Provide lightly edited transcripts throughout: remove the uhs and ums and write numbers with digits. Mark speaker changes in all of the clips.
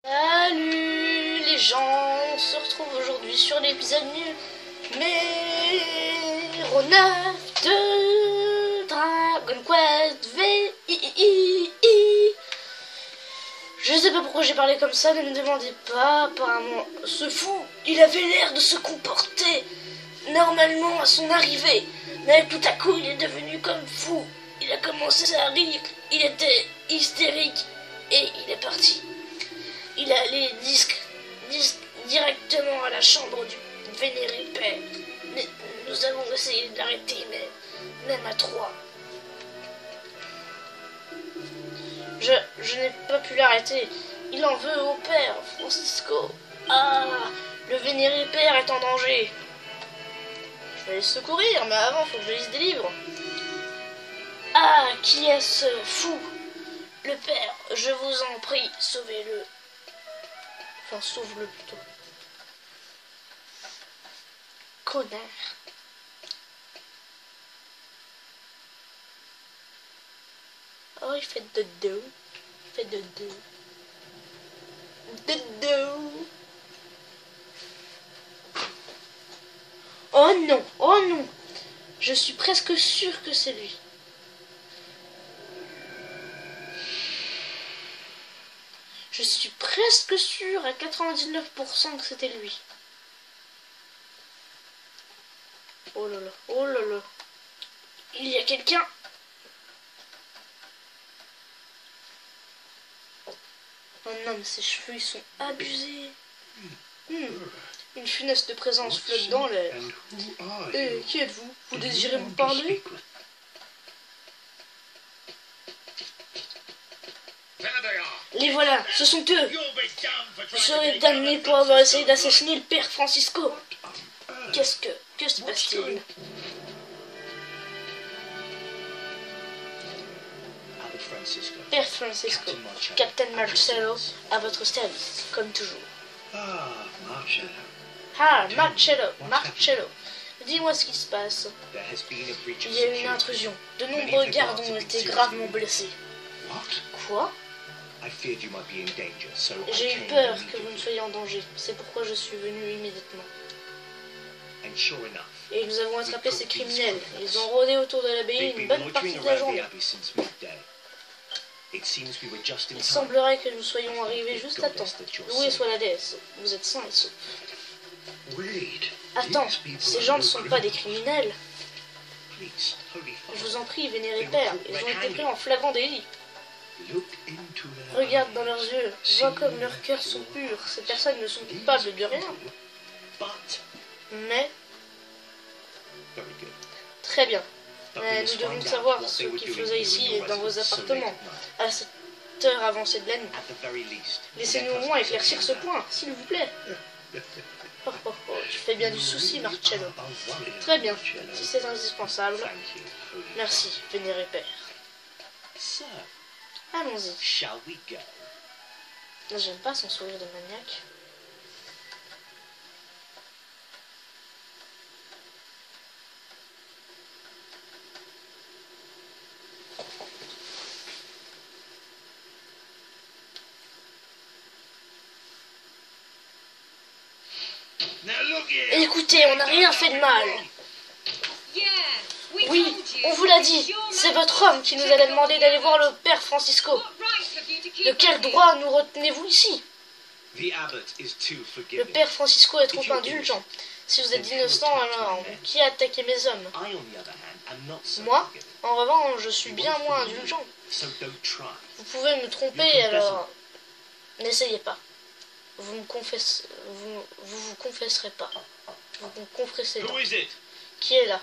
Speaker 1: Salut les gens, on se retrouve aujourd'hui sur l'épisode numéro 9 de Dragon Quest VII. Je sais pas pourquoi j'ai parlé comme ça, ne me demandez pas, apparemment ce fou, il avait l'air de se comporter normalement à son arrivée, mais tout à coup il est devenu comme fou, il a commencé à rire, il était hystérique et il est parti. Il est allé directement à la chambre du vénéré père. Mais nous avons essayé de l'arrêter, mais même à 3. Je n'ai pas pu l'arrêter. Il en veut au père, Francisco. Ah, le vénéré père est en danger. Je vais le secourir, mais avant, il faut que je lise des livres. Ah, qui est ce fou? Le père, je vous en prie, sauvez-le. Enfin, sauve-le plutôt. Connard. Oh, il fait de dos. Il fait de dos. De dos. Oh non, oh non. Je suis presque sûre que c'est lui. Je suis presque sûre à 99% que c'était lui. Oh là là, oh là là. Il y a quelqu'un. Oh non, mais ses cheveux, ils sont abusés. Une funeste présence flotte dans l'air. Qui êtes-vous? Vous désirez me parler? Les voilà, ce sont eux. Vous serez damnés pour avoir essayé d'assassiner le père Francisco. Que se passe-t-il? Père Francisco, Captain Marcello, à votre service, comme toujours. Ah, Marcello. Dis-moi ce qui se passe. Il y a eu une intrusion. De nombreux gardes ont été gravement blessés. Quoi? J'ai eu peur que vous ne soyez en danger. C'est pourquoi je suis venu immédiatement. Et nous avons attrapé ces criminels. Ils ont rôdé autour de l'abbaye une bonne partie de la journée. Il semblerait que nous soyons arrivés juste à temps. Loué soit la déesse. Vous êtes sains et saufs. Attends, ces gens ne sont pas des criminels. Je vous en prie, vénéré père, ils ont été pris en flagrant délit. Regarde dans leurs yeux, vois comme leurs cœurs sont purs. Ces personnes ne sont coupables de rien. Mais... Très bien. Mais nous devons savoir ce qu'ils faisaient ici dans vos appartements, à cette heure avancée de la nuit. Laissez-nous au moins éclaircir ce point, s'il vous plaît. Oh, tu fais bien du souci, Marcello. Très bien, si c'est indispensable. Merci, vénéré père. Allons-y. J'aime pas son sourire de maniaque. Écoutez, on n'a rien fait de mal. Oui, on vous l'a dit, c'est votre homme qui nous a demandé d'aller voir le père Francisco. De quel droit nous retenez-vous ici? Le père Francisco est trop indulgent. Si vous êtes innocent, alors qui a attaqué mes hommes? Moi, en revanche, je suis bien moins indulgent. Vous pouvez me tromper, alors n'essayez pas. Vous vous confesserez pas. Vous me confesserez pas. Qui est là?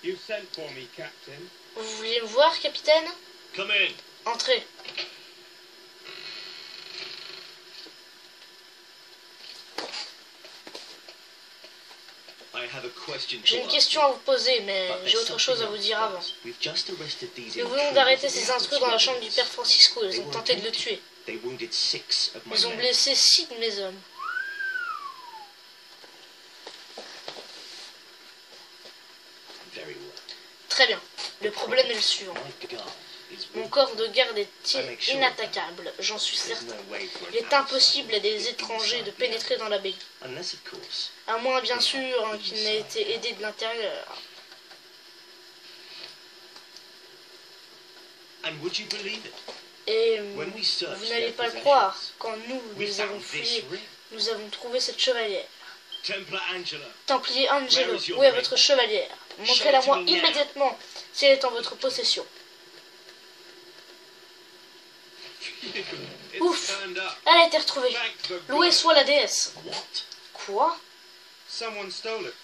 Speaker 1: Vous vouliez me voir, capitaine? Entrez. J'ai une question à vous poser, mais j'ai autre chose à vous dire avant. Nous venons d'arrêter ces intrus dans la chambre du père Francisco. Ils ont tenté de le tuer. Ils ont blessé 6 de mes hommes. Très bien. Le problème est le suivant. Mon corps de garde est inattaquable, j'en suis certain. Il est impossible à des étrangers de pénétrer dans l'abbaye. À moins, bien sûr, qu'il n'ait été aidé de l'intérieur. Et vous n'allez pas le croire, quand nous avons fouillé, nous avons trouvé cette chevalière. Templier Angelo, où est votre chevalière? Montrez-la moi immédiatement, si elle est en votre possession. Ouf, elle a été retrouvée. Louée soit la déesse. Quoi?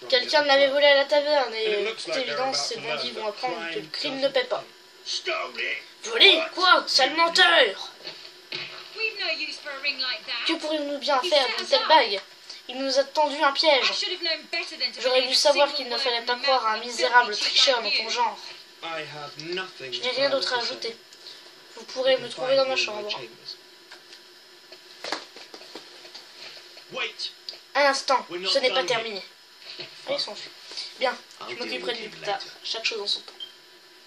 Speaker 1: Quelqu'un l'avait volée à la taverne et, de toute évidence, ces bandits vont apprendre que le crime ne paie pas. Volé? Quoi? Sale menteur! Que pourrions-nous bien faire d'une telle bague? Il nous a tendu un piège. J'aurais dû savoir qu'il ne fallait pas croire à un misérable tricheur dans ton genre. Je n'ai rien d'autre à ajouter. Vous pourrez me trouver dans ma chambre. Un instant, ce n'est pas terminé. Allez, s'enfuit. Bien, je m'occuperai de lui plus tard. Chaque chose en son temps.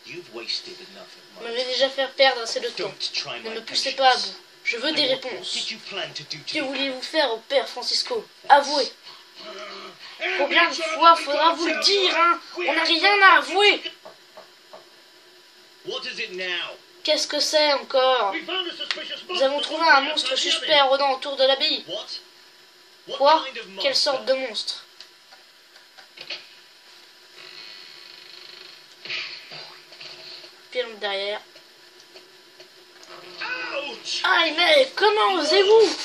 Speaker 1: Vous m'avez déjà fait perdre assez de temps. Ne me poussez pas à bout. Je veux des réponses. Que vouliez-vous faire au père Francisco? Avouez. Combien de fois faudra vous le dire, hein? On n'a rien à avouer. Qu'est-ce que c'est encore? Nous avons trouvé un monstre suspect rôdant autour de l'abbaye. Quoi? Quelle sorte de monstre? Puis derrière. Aïe, mais comment osez-vous?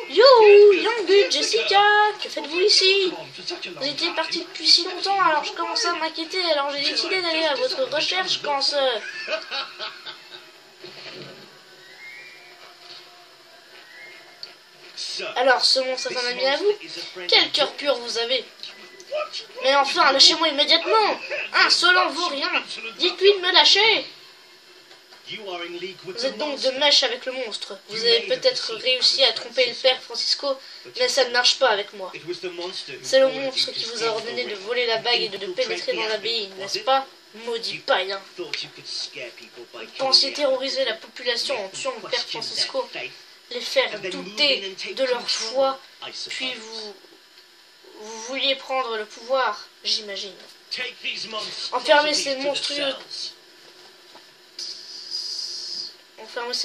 Speaker 1: Yo, Young Jessica, que faites-vous ici? Vous étiez parti depuis si longtemps, alors je commençais à m'inquiéter, alors j'ai décidé d'aller à votre recherche quand ce... Alors, ce monstre est un ami à vous? Quel cœur pur vous avez! Mais enfin, lâchez-moi immédiatement! Insolent vaurien! Dites-lui de me lâcher! Vous êtes donc de mèche avec le monstre. Vous avez peut-être réussi à tromper le père Francisco, mais ça ne marche pas avec moi. C'est le monstre qui vous a ordonné de voler la bague et de pénétrer dans l'abbaye, n'est-ce pas? Maudit païen! Vous pensiez terroriser la population en tuant le père Francisco, les faire douter de leur foi, puis vous vouliez prendre le pouvoir, j'imagine. Enfermez ces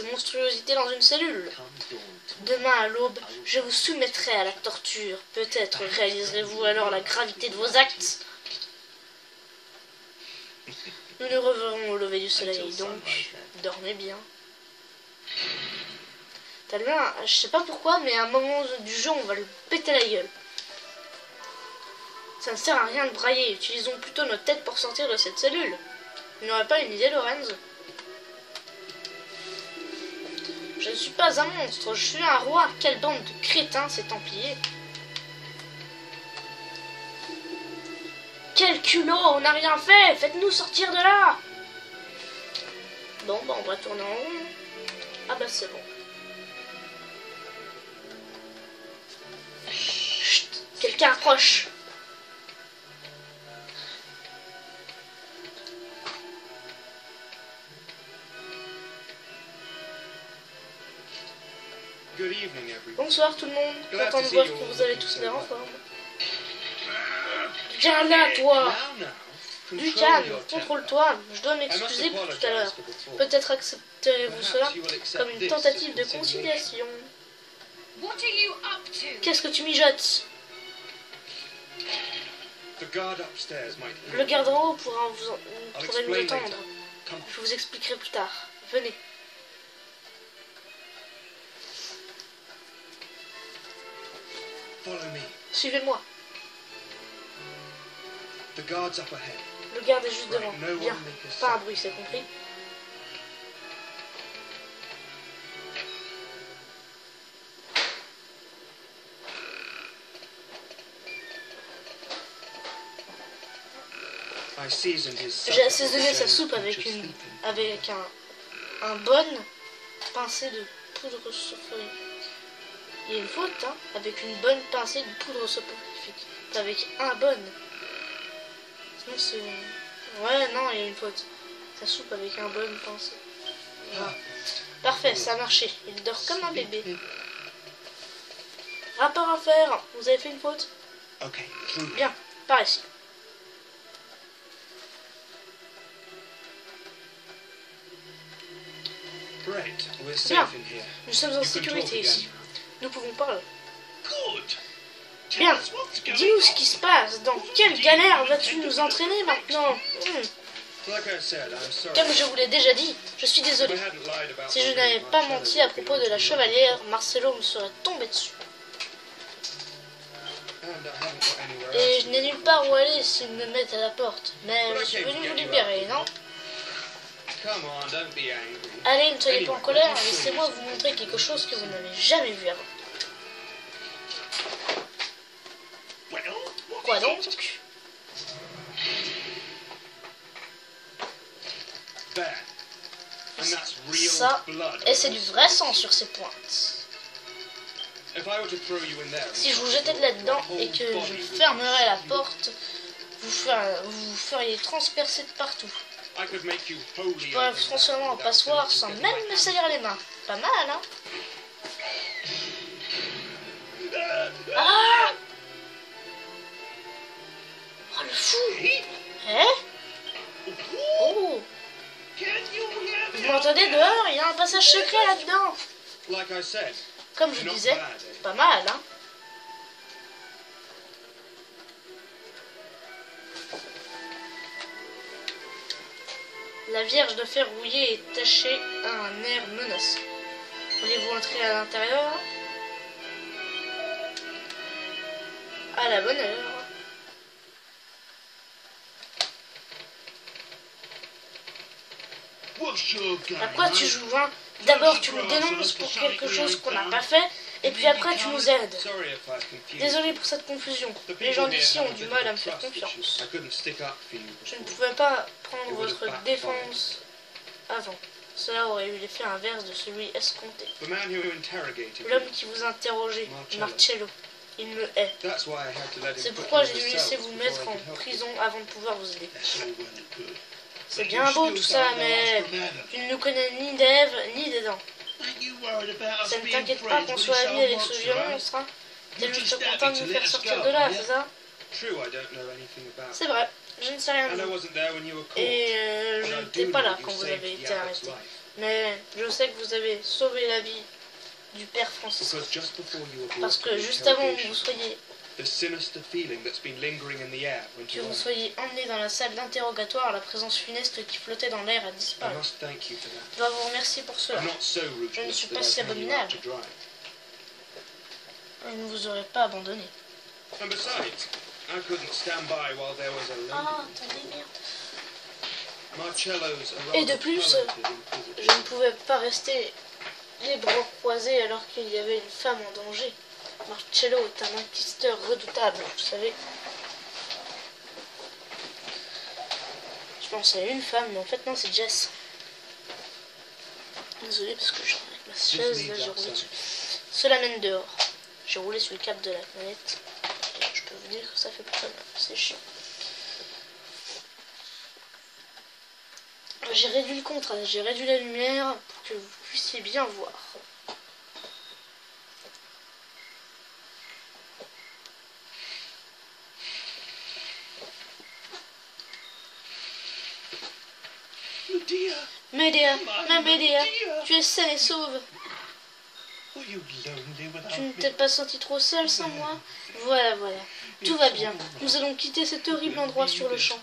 Speaker 1: monstruosités dans une cellule. Demain à l'aube, je vous soumettrai à la torture. Peut-être réaliserez-vous alors la gravité de vos actes. Nous nous reverrons au lever du soleil, donc dormez bien. Talvin, je sais pas pourquoi, mais à un moment du jeu, on va le péter la gueule. Ça ne sert à rien de brailler. Utilisons plutôt notre tête pour sortir de cette cellule. Tu n'aurais pas une idée, Lorenz? Je ne suis pas un monstre, je suis un roi. Quelle bande de crétins, ces Templiers. Quel culot, on n'a rien fait. Faites-nous sortir de là. Bon, bah on va tourner en rond. Ah bah c'est bon. Chut, quelqu'un approche. Bonsoir tout le monde, content de voir que vous avez tous l'air en forme. Viens là toi! Du calme, contrôle-toi, je dois m'excuser pour tout à l'heure. Peut-être accepterez-vous cela comme une tentative de conciliation. Qu'est-ce que tu mijotes? Le garde en haut pourrait nous attendre. Je vous expliquerai plus tard. Venez. Suivez-moi. Le garde est juste devant. Bien. Pas un bruit, c'est compris? J'ai assaisonné sa soupe avec un bonne pincée de poudre soporifique. Il y a une faute, hein, avec une bonne pincée de poudre soporifique. Pas avec un bonne. Non, c'est... Ouais, non, il y a une faute. Ça soupe avec un bon pinceau. Voilà. Parfait, ça a marché. Il dort comme un bébé. Rapport à faire. Vous avez fait une faute? Bien, par ici. Bien, nous sommes en sécurité ici. Nous pouvons parler. Bien, dis-nous ce qui se passe. Dans quelle galère vas-tu nous entraîner maintenant? Comme je vous l'ai déjà dit, je suis désolé. Si je n'avais pas menti à propos de la chevalière, Marcello me serait tombé dessus. Et je n'ai nulle part où aller s'ils me mettent à la porte. Mais je suis venu vous libérer, non? Allez, ne soyez pas en colère, laissez-moi vous montrer quelque chose que vous n'avez jamais vu avant. Quoi donc? Ça, et c'est du vrai sang sur ses pointes. Si je vous jetais de là-dedans et que je fermerais la porte, vous feriez transpercer de partout. Je pourrais vous transformer en passoire sans même me salir les mains. Pas mal, hein? Ah! Oh, le fou! Eh? Oh! Vous m'entendez dehors? Il y a un passage secret là-dedans. Comme je disais, pas mal, hein? La Vierge de fer rouillé et tachée a un air menaçant. Voulez-vous entrer à l'intérieur? À la bonne heure. À quoi tu joues, hein? D'abord tu nous dénonces pour quelque chose qu'on n'a pas fait, et puis après tu nous aides. Désolé pour cette confusion. Les gens d'ici ont du mal à me faire confiance. Je ne pouvais pas prendre votre défense avant. Cela aurait eu l'effet inverse de celui escompté. L'homme qui vous interrogeait, Marcello, il me hait. C'est pourquoi j'ai dû laisser vous mettre en prison avant de pouvoir vous aider. C'est bien beau tout ça, mais tu ne nous connais ni d'Ève ni d'Adam. Ça ne t'inquiète pas qu'on soit amis avec ce vieux monstre, hein? T'es juste content de nous faire sortir de là, c'est ça? C'est vrai, je ne sais rien de vous. Et je n'étais pas là quand vous avez été arrêté. Mais je sais que vous avez sauvé la vie du père Francisco. Parce que juste avant que vous soyez emmené dans la salle d'interrogatoire, la présence funeste qui flottait dans l'air a disparu. Je dois vous remercier pour cela. Je ne suis pas si abominable. Je ne vous aurais pas abandonné. Ah, attendez, merde. Et de plus, je ne pouvais pas rester les bras croisés alors qu'il y avait une femme en danger. Marcello est un inquisiteur redoutable, vous savez. Je pensais à une femme, mais en fait non, c'est Jess. Désolé parce que je avec ma chaise, là j'ai roulé dessus. Cela mène dehors. J'ai roulé sur le câble de la manette. Et je peux vous dire que ça fait très mal, c'est chiant. J'ai réduit le contraste, j'ai réduit la lumière pour que vous puissiez bien voir. Médéa, ma Médéa, tu es saine et sauve. Tu ne t'es pas senti trop seule sans moi? Voilà, voilà. Tout va bien. Nous allons quitter cet horrible endroit sur le champ.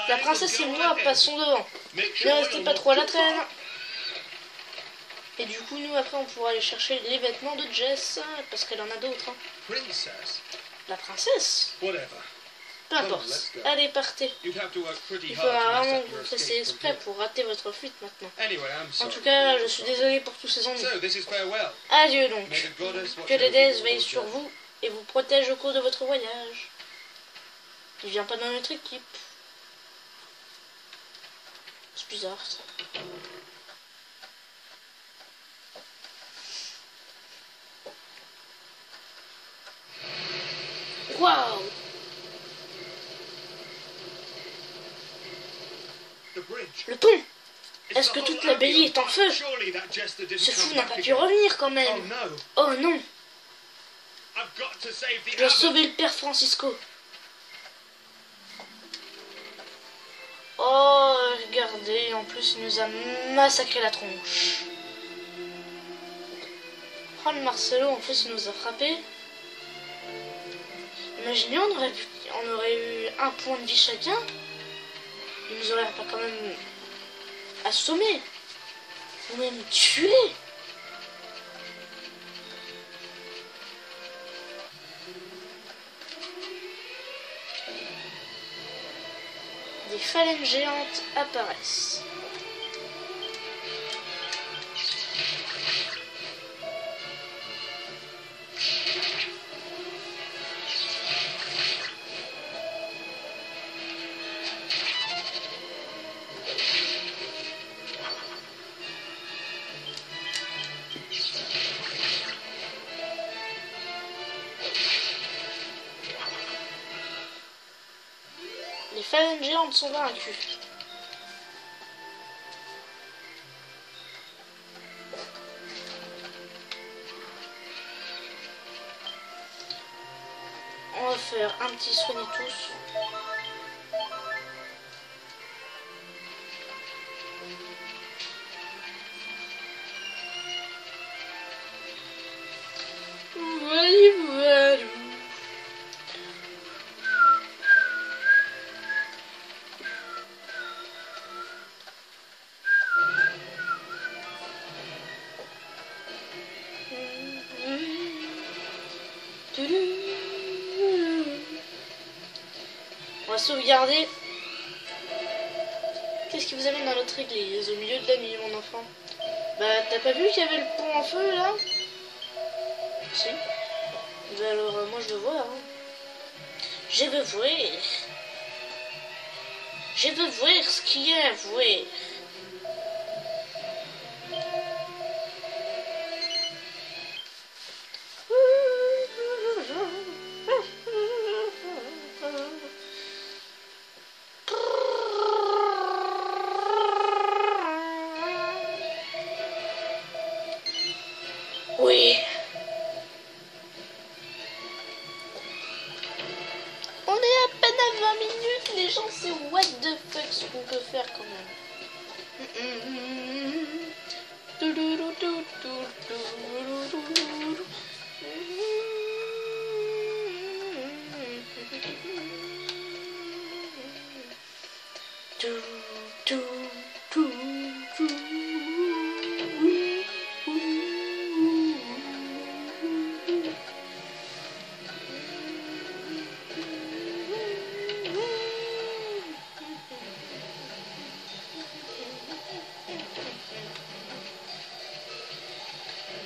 Speaker 1: La princesse et moi passons devant. Ne restez pas trop à la traîne. Et du coup, nous, après, on pourra aller chercher les vêtements de Jess, parce qu'elle en a d'autres. Hein. La princesse? Peu importe. Allez, partez. Il faudra vraiment que vous fassiez exprès pour rater votre fuite maintenant. En tout cas, je suis désolé pour tous ces ennuis. Adieu donc. Que les déesses veillent sur vous et vous protègent au cours de votre voyage. Il vient pas dans notre équipe. C'est bizarre ça. Waouh! Le pont! Est-ce que toute l'abbaye est en feu? Ce fou n'a pas pu revenir quand même. Oh non! Je dois sauver le père Francisco. Oh, regardez, en plus il nous a massacré la tronche. Oh, le Marcelo, en plus il nous a frappé. Imaginez, on aurait eu un point de vie chacun. Il nous aurait pas quand même assommé. Ou même tué. Des phalènes géantes apparaissent. Les phalènes géantes sont vaincues. On va faire un petit soigner tous. Voilà. On va sauvegarder. Qu'est-ce qui vous amène dans notre église au milieu de la nuit, mon enfant? Bah, t'as pas vu qu'il y avait le pont en feu là? Si. Bah alors, moi je veux voir. Hein. Je veux voir. Je veux voir ce qu'il y a à voir. Oui. On est à peine à 20 minutes, les gens, c'est what the fuck ce qu'on peut faire quand même.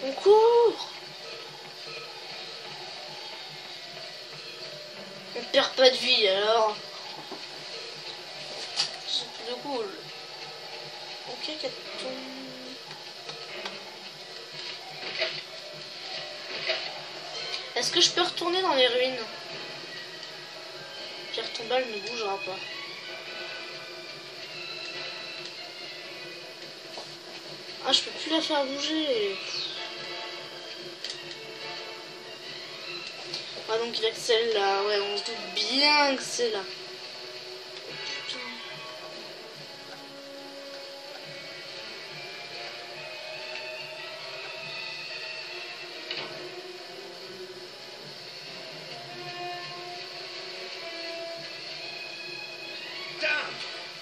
Speaker 1: On court. On perd pas de vie alors. C'est plutôt cool. Ok, Caton. Est-ce que je peux retourner dans les ruines? Pierre tombale ne bougera pas. Ah, je peux plus la faire bouger. Ah, donc il y a que celle-là. Ouais, on se doute bien que c'est là. Putain.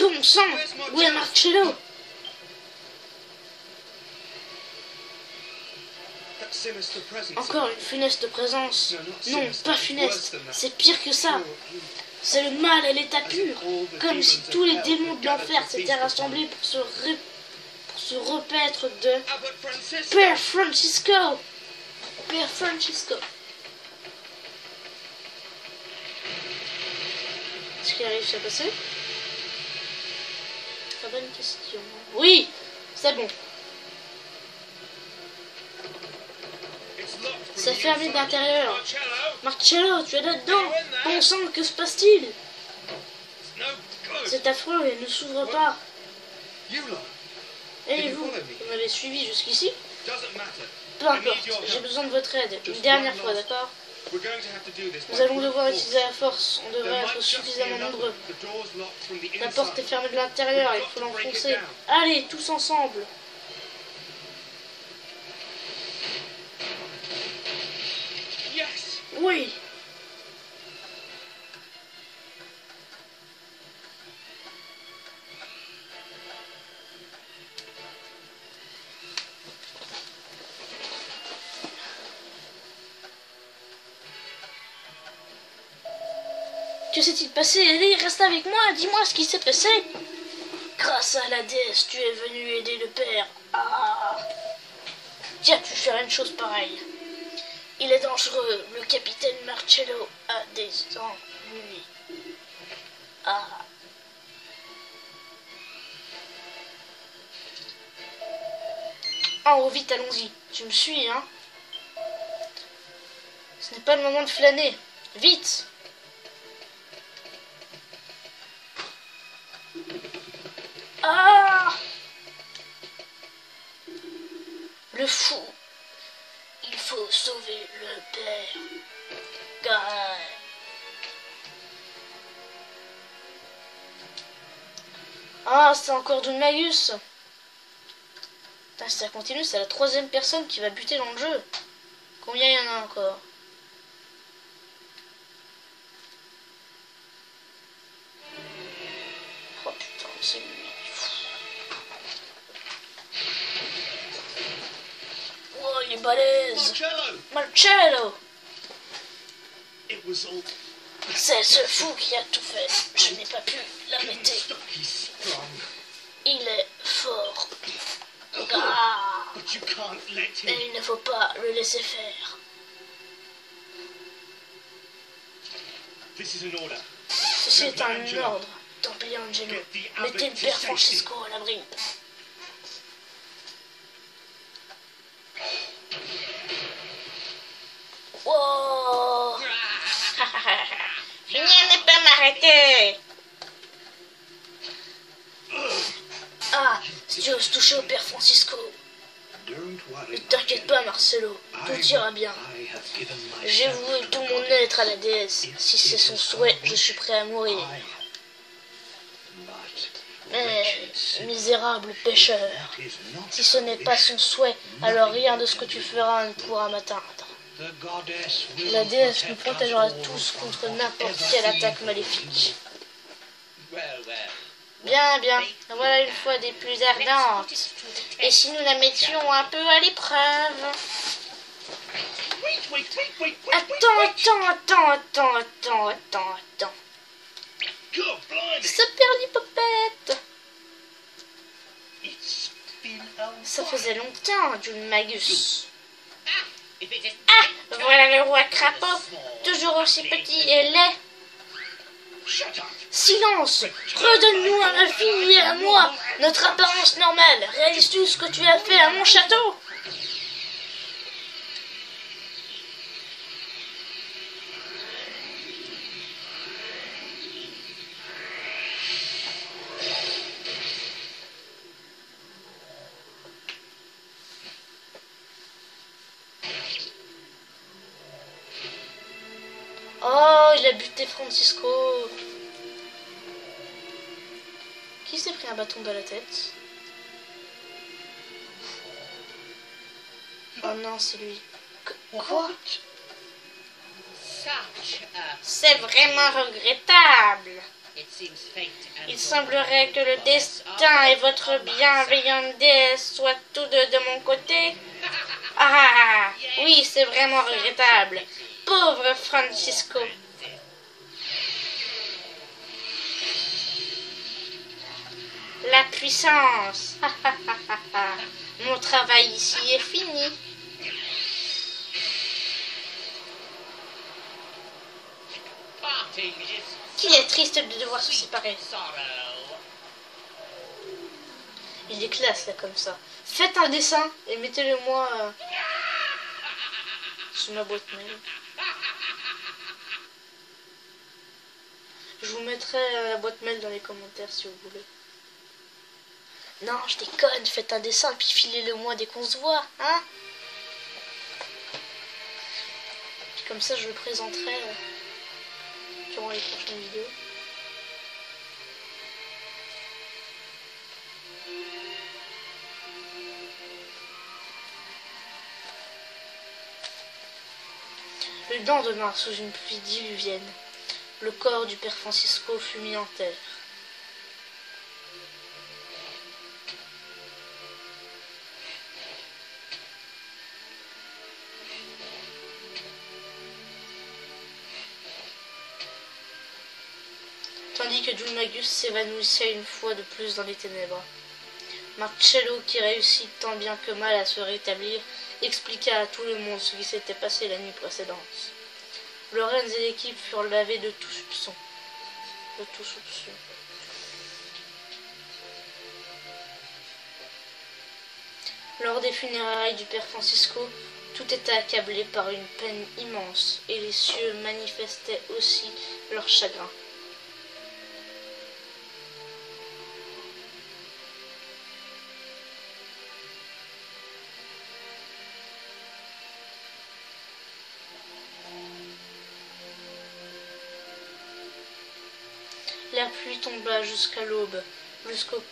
Speaker 1: Bon sang, où est Marcello? Encore une funeste présence. Non, pas funeste. C'est pire que ça. C'est le mal à l'état pur. Comme si tous les démons de l'enfer s'étaient rassemblés pour se repaître de Père Francisco. Père Francisco. Est-ce qu'il arrive à passer? Très bonne question. Oui, c'est bon. C'est fermé d'intérieur. Marcello, tu es là-dedans. Bon sang, que se passe-t-il? C'est affreux, elle ne s'ouvre pas. Et vous m'avez suivi jusqu'ici? Peu importe, j'ai besoin de votre aide. Une dernière fois, d'accord? Nous allons devoir utiliser la force. On devrait être suffisamment nombreux. La porte est fermée de l'intérieur, il faut l'enfoncer. Allez, tous ensemble. Oui. Que s'est-il passé? Ellie, reste avec moi, dis-moi ce qui s'est passé. Grâce à la déesse, tu es venu aider le père. Ah. Qui a pu faire une chose pareille? Il est dangereux, le capitaine Marcello a des ennuis. Ah. Oh, vite, allons-y. Tu me suis, hein? Ce n'est pas le moment de flâner. Vite! Ah! Le fou. Il faut sauver le père. Ah, c'est encore du Magus. Putain, si ça continue, c'est la 3e personne qui va buter dans le jeu. Combien il y en a encore? Oh putain, c'est lui. Oh, il est balèze. Marcello. C'est ce fou qui a tout fait. Je n'ai pas pu l'arrêter. Il est fort. Ah. Et il ne faut pas le laisser faire. Ceci est un ordre. Templier Angelo. Mettez le père Francisco à l'abri. Wow. Rien ne peut m'arrêter. Ah, si tu oses toucher au père Francisco. Ne t'inquiète pas, Marcello, tout ira bien. J'ai voué tout mon être à la déesse. Si c'est son souhait, je suis prêt à mourir. Mais, misérable pécheur, si ce n'est pas son souhait, alors rien de ce que tu feras ne pourra m'atteindre. La déesse nous protégera tous contre n'importe quelle attaque maléfique. Bien, bien, voilà une fois des plus ardentes. Et si nous la mettions un peu à l'épreuve? Attends. Super Popette. Ça faisait longtemps, June Magus. Ah, voilà le roi crapaud, toujours aussi petit et laid. Silence! Redonne-nous à ma fille et à moi notre apparence normale. Réalises-tu ce que tu as fait à mon château? Oh, il a buté Francisco. Qui s'est pris un bâton dans la tête? Oh non, c'est lui. Quoi? C'est vraiment regrettable. Il semblerait que le destin et votre bienveillante déesse soient tous deux de mon côté. Ah, oui, c'est vraiment regrettable. Pauvre Francisco. La puissance. Mon travail ici est fini. Qu'il est triste de devoir se séparer. Il est classe là comme ça. Faites un dessin et mettez-le moi sur ma boîte mail. vous mettrai la boîte mail dans les commentaires si vous voulez. Non, je déconne, faites un dessin puis filez-le moi dès qu'on se voit, hein. Puis comme ça je le présenterai durant les prochaines vidéos. Le lendemain, sous une pluie diluvienne, le corps du père Francisco fut mis en terre. Tandis que Dom Magus s'évanouissait une fois de plus dans les ténèbres. Marcello, qui réussit tant bien que mal à se rétablir, expliqua à tout le monde ce qui s'était passé la nuit précédente. Lorenz et l'équipe furent lavés de tout soupçon. Lors des funérailles du père Francisco, tout était accablé par une peine immense, et les cieux manifestaient aussi leur chagrin. La pluie tomba jusqu'à l'aube, jusqu'au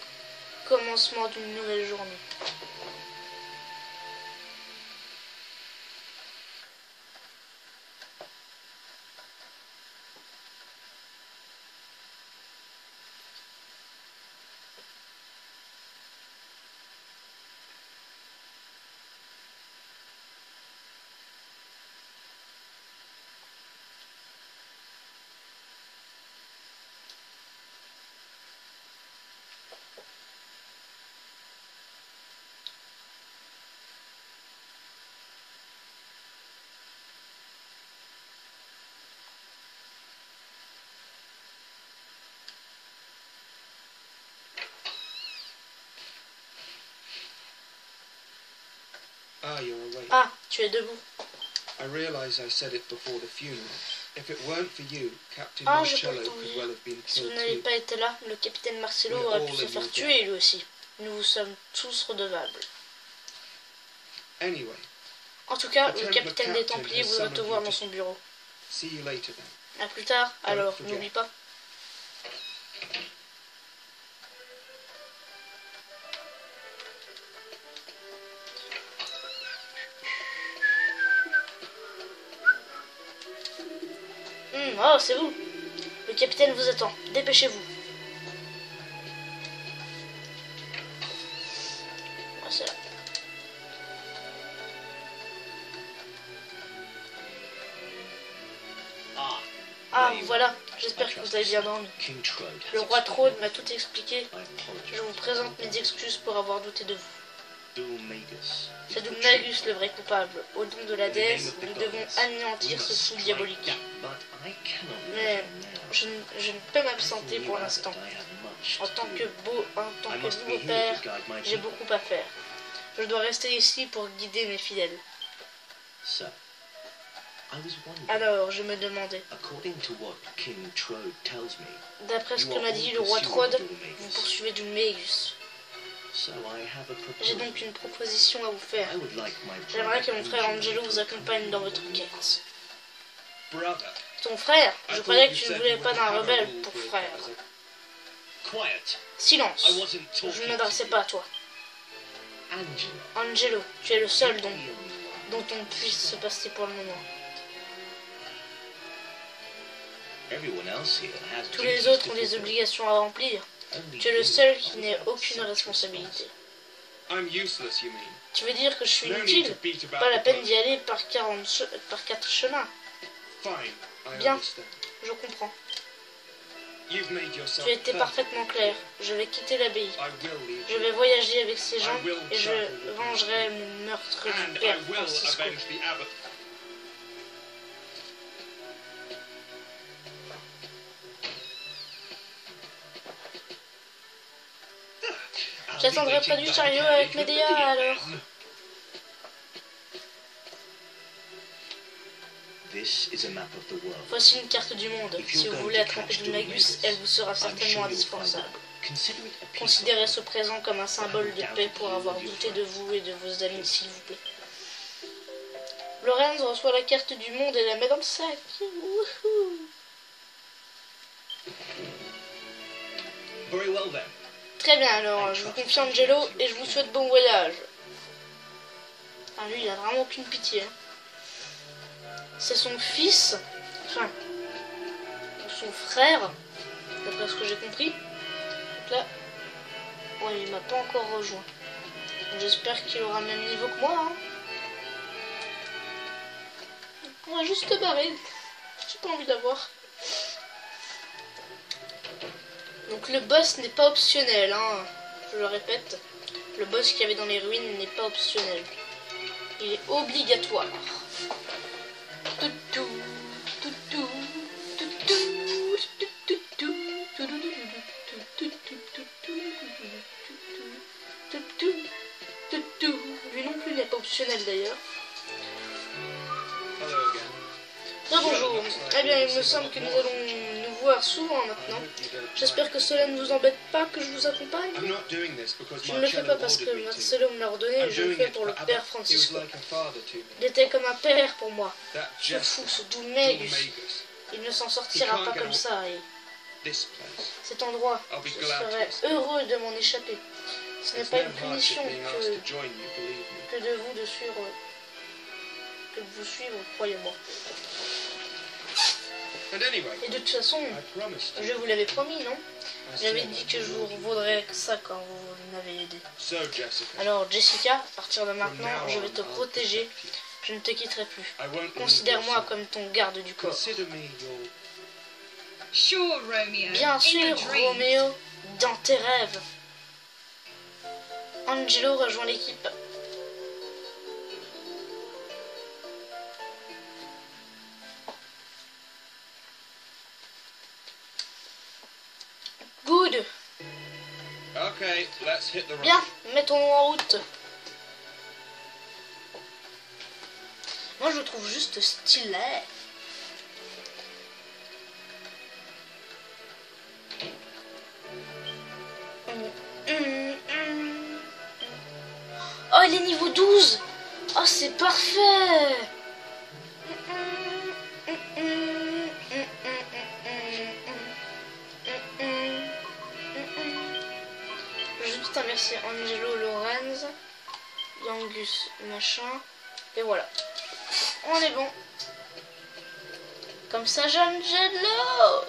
Speaker 1: commencement d'une nouvelle journée.
Speaker 2: Ah, you're awake.
Speaker 1: Ah, tu es debout.
Speaker 2: I realize I said it before the funeral. If it weren't for you, Captain
Speaker 1: Ah, je
Speaker 2: Marcello
Speaker 1: peux
Speaker 2: could
Speaker 1: t'en
Speaker 2: well
Speaker 1: dire.
Speaker 2: have been
Speaker 1: Si vous
Speaker 2: killed
Speaker 1: n'avez
Speaker 2: too.
Speaker 1: pas été là, le capitaine Marcello aurait pu se faire tuer lui aussi. Nous vous sommes tous redevables.
Speaker 2: Anyway,
Speaker 1: En tout cas, le capitaine des Templiers voudrait te voir dans son bureau.
Speaker 2: see you later then.
Speaker 1: A plus tard, alors n'oublie pas. Oh, c'est vous. Le capitaine vous attend. Dépêchez-vous. Ah, c'est là. Ah, voilà. J'espère que vous avez bien dormi. Le roi Trône m'a tout expliqué. Je vous présente mes excuses pour avoir douté de vous. C'est Dom Magus le vrai coupable. Au nom de la déesse, nous devons anéantir ce fou diabolique. Mais je ne peux m'absenter pour l'instant. En tant que nouveau père, j'ai beaucoup à faire. Je dois rester ici pour guider mes fidèles. Alors, je me demandais, d'après ce que m'a dit le roi Trône, vous poursuivez Dom Magus. J'ai donc une proposition à vous faire. J'aimerais que mon frère Angelo vous accompagne dans votre quête. Ton frère? Je croyais que tu ne voulais pas d'un rebelle pour frère. Silence. Je ne m'adressais pas à toi. Angelo, tu es le seul dont on puisse se passer pour le moment. Tous les autres ont des obligations à remplir. Tu es le seul qui n'ait aucune responsabilité. Tu veux dire que je suis inutile? Pas la peine d'y aller par 4 chemins. Bien, je comprends. Tu as été parfaitement clair. Je vais quitter l'abbaye. Je vais voyager avec ces gens et je vengerai le meurtre du père Francisco. J'attendrai près du chariot avec Medea alors.
Speaker 2: This is a map of the world.
Speaker 1: Voici une carte du monde. Si vous voulez attraper Doomhagus, elle vous sera certainement indispensable.
Speaker 2: Consider it a piece of
Speaker 1: Considérez ce présent comme un symbole de paix pour avoir douté de vous et de vos amis, s'il vous plaît. Lorenz reçoit la carte du monde et la met dans le sac. Wouhou.
Speaker 2: Very well then.
Speaker 1: Très bien, alors je vous confie Angelo et je vous souhaite bon voyage. Ah, lui, il a vraiment aucune pitié. C'est son fils, enfin, son frère, d'après ce que j'ai compris. Donc là, ouais, il m'a pas encore rejoint. J'espère qu'il aura le même niveau que moi. Hein. On va juste te barrer. J'ai pas envie de la voir. Donc le boss n'est pas optionnel, hein. Je le répète. Le boss qu'il y avait dans les ruines n'est pas optionnel. Il est obligatoire. Lui non plus n'est pas optionnel d'ailleurs. Bonjour. Eh bien, il me semble que nous allons nous voir souvent maintenant. J'espère que cela ne vous embête pas que je vous accompagne. Je ne le fais pas parce que Marcelo me l'a ordonné, et je le fais pour le père Francisco. Il était comme un père pour moi. Ce fou, ce Doomhagus. Il ne s'en sortira pas comme ça. Et cet endroit, je serais heureux de m'en échapper. Ce n'est pas une punition que de vous de suivre, que de vous suivre, croyez-moi. Et de toute façon, je vous l'avais promis, non? J'avais dit que je vous revaudrais ça quand vous m'avez aidé. Alors Jessica, à partir de maintenant, je vais te protéger. Je ne te quitterai plus. Considère-moi comme ton garde du corps. Bien sûr, Roméo, dans tes rêves. Angelo rejoint l'équipe. Good. Bien, mettons-nous en route. Moi, je le trouve juste stylé. Oh, il est niveau 12. Oh, c'est parfait. Juste inverser Angelo, Lorenz, Yangus, machin. Et voilà. On est bon. Comme ça, Angelo.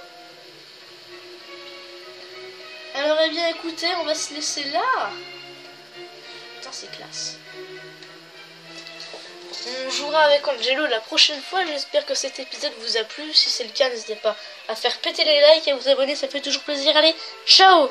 Speaker 1: Alors, eh bien, écoutez, on va se laisser là. Putain, c'est classe. On jouera avec Angelo la prochaine fois. J'espère que cet épisode vous a plu. Si c'est le cas, n'hésitez pas à faire péter les likes et à vous abonner. Ça fait toujours plaisir. Allez, ciao!